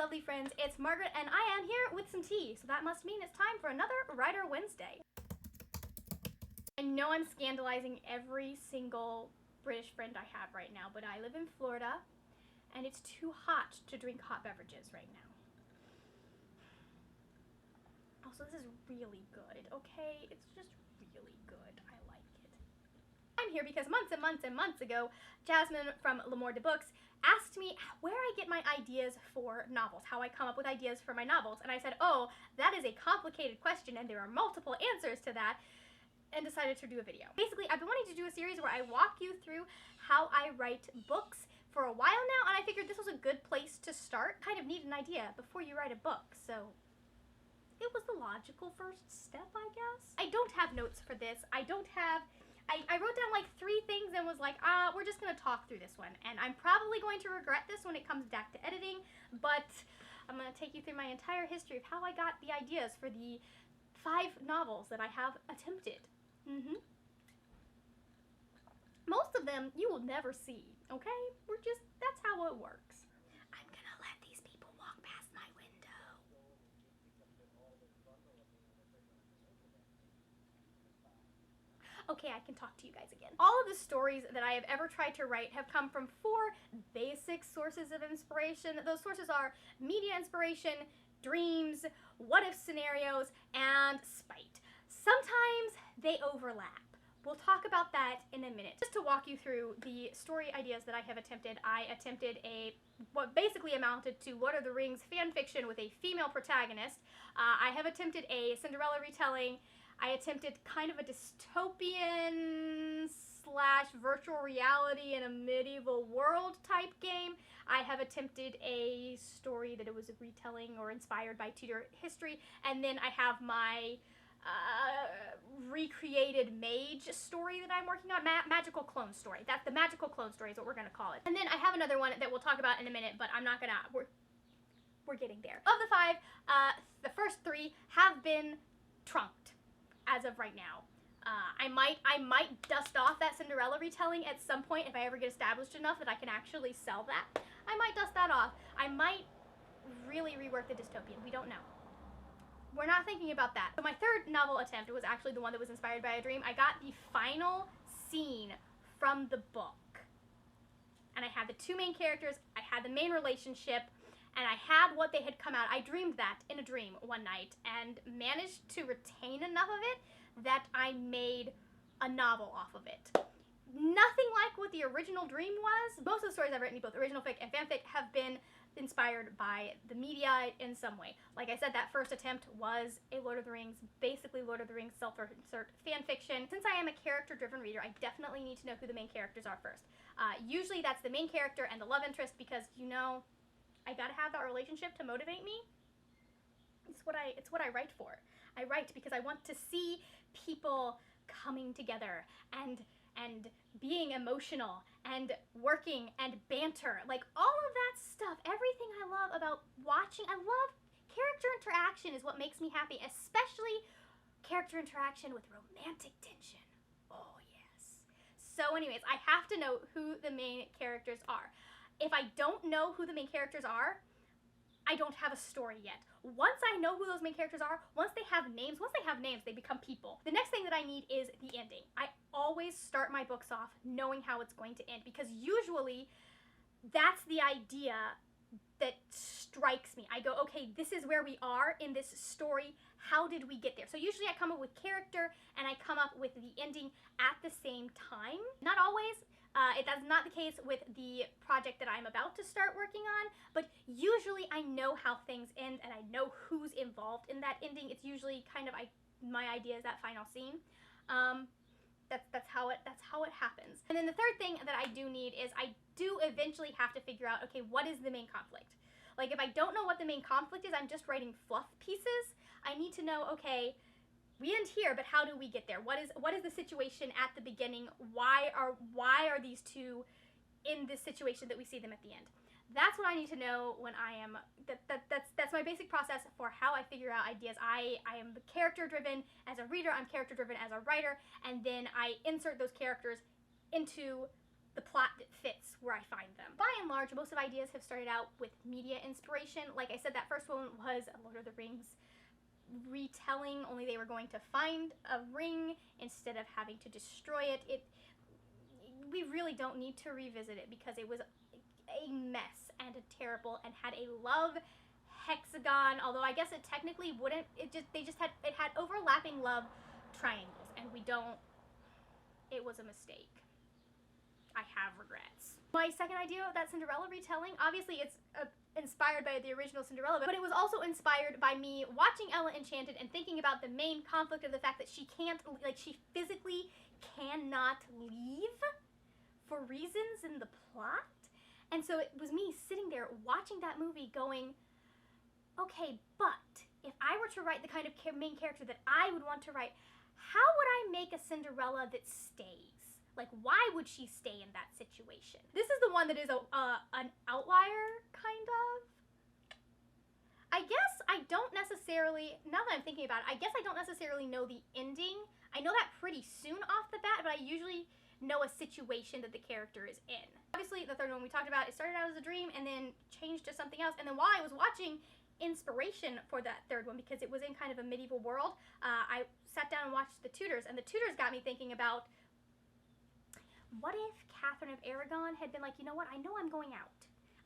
lovely friends, it's Margaret and I am here with some tea, so that must mean it's time for another Writer Wednesday. I know I'm scandalizing every single British friend I have right now, but I live in Florida and it's too hot to drink hot beverages right now. Also, this is really good, okay? It's just really good. I like it. I'm here because months and months and months ago, Jasmine from Lamour De Books asked me where I get my ideas for novels, how I come up with ideas for my novels, and I said, oh, that is a complicated question and there are multiple answers to that, and decided to do a video. Basically, I've been wanting to do a series where I walk you through how I write books for a while now, and I figured this was a good place to start. Kind of need an idea before you write a book, so it was the logical first step, I guess. I don't have notes for this. I wrote down like 3 things and was like, we're just gonna talk through this one. And I'm probably going to regret this when it comes back to editing, but I'm gonna take you through my entire history of how I got the ideas for the 5 novels that I have attempted. Most of them you will never see, okay? That's how it works. I'm gonna let these people walk past my window. Okay, I can talk to you guys again. All of the stories that I have ever tried to write have come from 4 basic sources of inspiration. Those sources are media inspiration, dreams, what-if scenarios, and spite. Sometimes they overlap. We'll talk about that in a minute. Just to walk you through the story ideas that I have attempted, I attempted what basically amounted to Lord of the Rings fan fiction with a female protagonist. I have attempted a Cinderella retelling. I attempted kind of a dystopian / virtual reality in a medieval world type game. I have attempted a story that it was a retelling or inspired by Tudor history, and then I have my recreated mage story that I'm working on, magical clone story. That's the magical clone story is what we're gonna call it. And then I have another one that we'll talk about in a minute, but I'm not gonna, we're getting there. Of the 5, the first 3 have been trunked as of right now. I might dust off that Cinderella retelling at some point if I ever get established enough that I can actually sell that. I might dust that off. I might really rework the dystopian. We don't know. We're not thinking about that. So my 3rd novel attempt was actually the one that was inspired by a dream. I got the final scene from the book. And I had the 2 main characters, I had the main relationship, and I had what they had come out. I dreamed that in a dream one night and managed to retain enough of it that I made a novel off of it. Nothing like what the original dream was. Most of the stories I've written, both original fic and fanfic, have been inspired by the media in some way. Like I said, that first attempt was a Lord of the Rings, basically Lord of the Rings self-insert fan fiction. Since I am a character-driven reader, I definitely need to know who the main characters are first. Usually that's the main character and the love interest because, you know, I gotta have that relationship to motivate me. It's what I write for. I write because I want to see people coming together and being emotional and working and banter, like all of that stuff. Everything I love about watching, I love character interaction is what makes me happy, especially character interaction with romantic tension. Oh yes. So anyways, I have to know who the main characters are. If I don't know who the main characters are, I don't have a story yet. Once I know who those main characters are, once they have names, they become people. The next thing that I need is the ending. I always start my books off knowing how it's going to end because usually that's the idea that strikes me. I go, okay, this is where we are in this story. How did we get there? So usually I come up with character and I come up with the ending at the same time. Not always. That's not the case with the project that I'm about to start working on, but usually I know how things end and I know who's involved in that ending. It's usually kind of my idea is that final scene. That's how it happens. And then the 3rd thing that I do need is I do eventually have to figure out, okay, what is the main conflict? Like if I don't know what the main conflict is, I'm just writing fluff pieces. I need to know, okay, we end here, but how do we get there? What is the situation at the beginning? Why are these 2 in this situation that we see them at the end? That's what I need to know when I am, that's my basic process for how I figure out ideas. I am character driven as a reader, I'm character driven as a writer, and then I insert those characters into the plot that fits where I find them. By and large, most of ideas have started out with media inspiration. Like I said, that first one was a Lord of the Rings retelling, only they were going to find a ring instead of having to destroy it. We really don't need to revisit it because it was a mess and a terrible, and had a love hexagon, although I guess it technically wouldn't. It had overlapping love triangles, and it was a mistake. I have regrets. My second idea of that Cinderella retelling, obviously it's inspired by the original Cinderella, but it was also inspired by me watching Ella Enchanted and thinking about the main conflict of the fact that she physically cannot leave for reasons in the plot. And so it was me sitting there watching that movie going, okay, but if I were to write the kind of main character that I would want to write, how would I make a Cinderella that stays? Like, why would she stay in that situation? This is the one that is an outlier, kind of. I guess I don't necessarily, now that I'm thinking about it, I guess I don't necessarily know the ending. I know that pretty soon off the bat, but I usually know a situation that the character is in. Obviously, the third one we talked about, it started out as a dream and then changed to something else. And then while I was watching inspiration for that third one, because it was in kind of a medieval world, I sat down and watched The Tudors, and The Tudors got me thinking about, what if Catherine of Aragon had been like, you know what, I know I'm going out.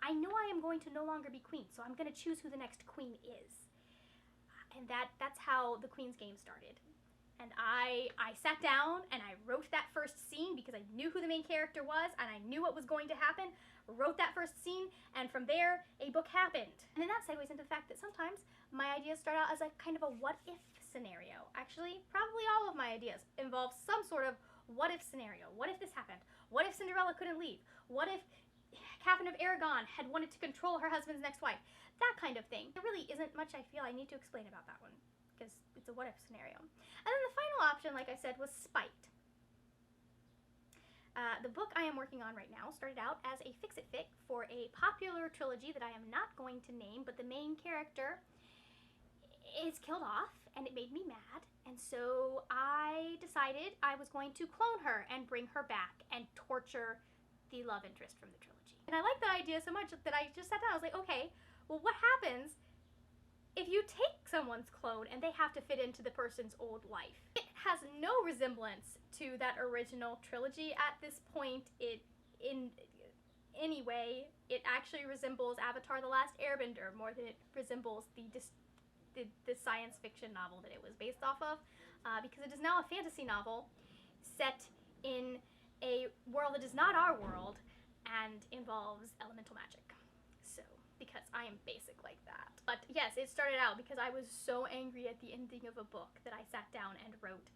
I know I am going to no longer be queen, so I'm going to choose who the next queen is. And that's how the Queen's Game started. And I sat down and I wrote that first scene because I knew who the main character was and I knew what was going to happen. Wrote that first scene, and from there, a book happened. And then that segues into the fact that sometimes my ideas start out as a kind of a what-if scenario. Actually, probably all of my ideas involve some sort of what-if scenario. What if this happened? What if Cinderella couldn't leave? What if Catherine of Aragon had wanted to control her husband's next wife? That kind of thing. There really isn't much I feel I need to explain about that one, because it's a what-if scenario. And then the final option, like I said, was Spite. The book I am working on right now started out as a fix-it-fic for a popular trilogy that I am not going to name, but the main character is killed off, and it made me mad, and so I decided I was going to clone her and bring her back and torture the love interest from the trilogy. And I liked that idea so much that I just sat down. I was like, okay, well, what happens if you take someone's clone and they have to fit into the person's old life? It has no resemblance to that original trilogy at this point. In any way, it actually resembles Avatar: The Last Airbender more than it resembles the science fiction novel that it was based off of, because it is now a fantasy novel set in a world that is not our world and involves elemental magic. So, because I am basic like that. But yes, it started out because I was so angry at the ending of a book that I sat down and wrote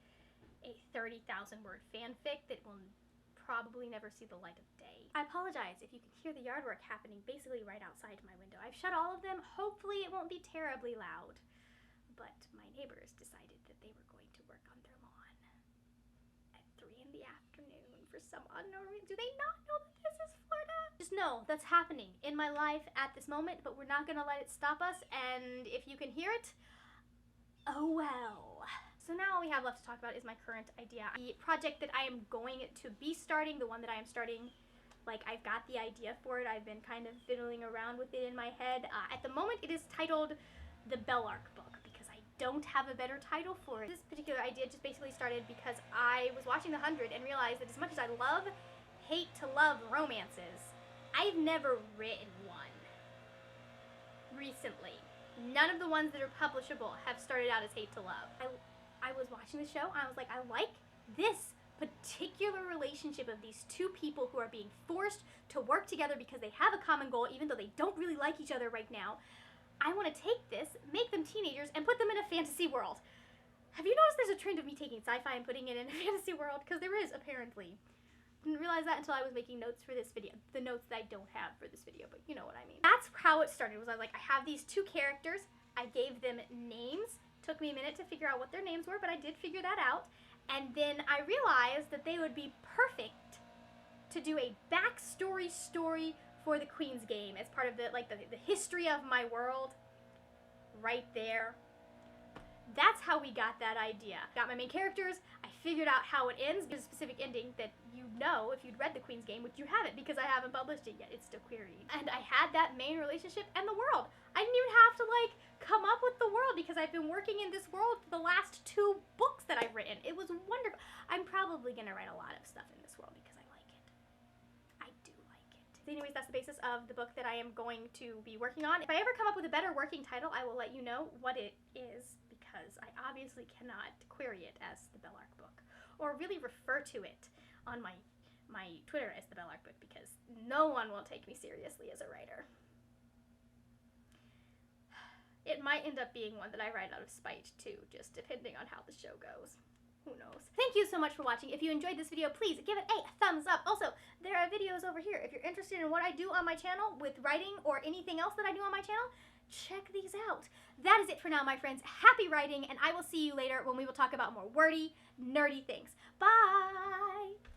a 30,000 word fanfic that will probably never see the light of day. I apologize if you can hear the yard work happening basically right outside my window. I've shut all of them. Hopefully it won't be terribly loud. But my neighbors decided that they were going to work on their lawn at 3 in the afternoon for some unknown reason. Do they not know that this is Florida? Just know that's happening in my life at this moment, but we're not gonna let it stop us, and if you can hear it, oh well. So now all we have left to talk about is my current idea. The project that I am going to be starting, the one that I am starting, like, I've got the idea for it. I've been kind of fiddling around with it in my head. At the moment, it is titled The Bellark Book, because I don't have a better title for it. This particular idea just basically started because I was watching The 100 and realized that as much as I hate to love romances, I've never written one recently. None of the ones that are publishable have started out as hate to love. I was watching the show, and I was like, I like this particular relationship of these two people who are being forced to work together because they have a common goal, even though they don't really like each other right now. I want to take this, make them teenagers, and put them in a fantasy world. Have you noticed there's a trend of me taking sci-fi and putting it in a fantasy world? Because there is, apparently. Didn't realize that until I was making notes for this video. The notes that I don't have for this video, but you know what I mean. That's how it started, was I was like, I have these two characters. I gave them names. Took me a minute to figure out what their names were, but I did figure that out. And then I realized that they would be perfect to do a backstory story for the Queen's Game as part of the history of my world. Right there. That's how we got that idea. Got my main characters, I figured out how it ends. There's a specific ending that you know if you'd read The Queen's Game, which you haven't because I haven't published it yet. It's still querying. And I had that main relationship and the world. I didn't even have to like come up with the world because I've been working in this world for the last 2 books that I've written. It was wonderful. I'm probably gonna write a lot of stuff in this world because I like it. I do like it. Anyways, that's the basis of the book that I am going to be working on. If I ever come up with a better working title, I will let you know what it is, because I obviously cannot query it as the Bellark book, or really refer to it on my Twitter as the Bellark book, because no one will take me seriously as a writer. It might end up being one that I write out of spite too, just depending on how the show goes. Who knows? Thank you so much for watching. If you enjoyed this video, please give it a thumbs up. Also, there are videos over here. If you're interested in what I do on my channel with writing or anything else that I do on my channel, check these out. That is it for now, my friends. Happy writing, and I will see you later when we will talk about more wordy, nerdy things. Bye!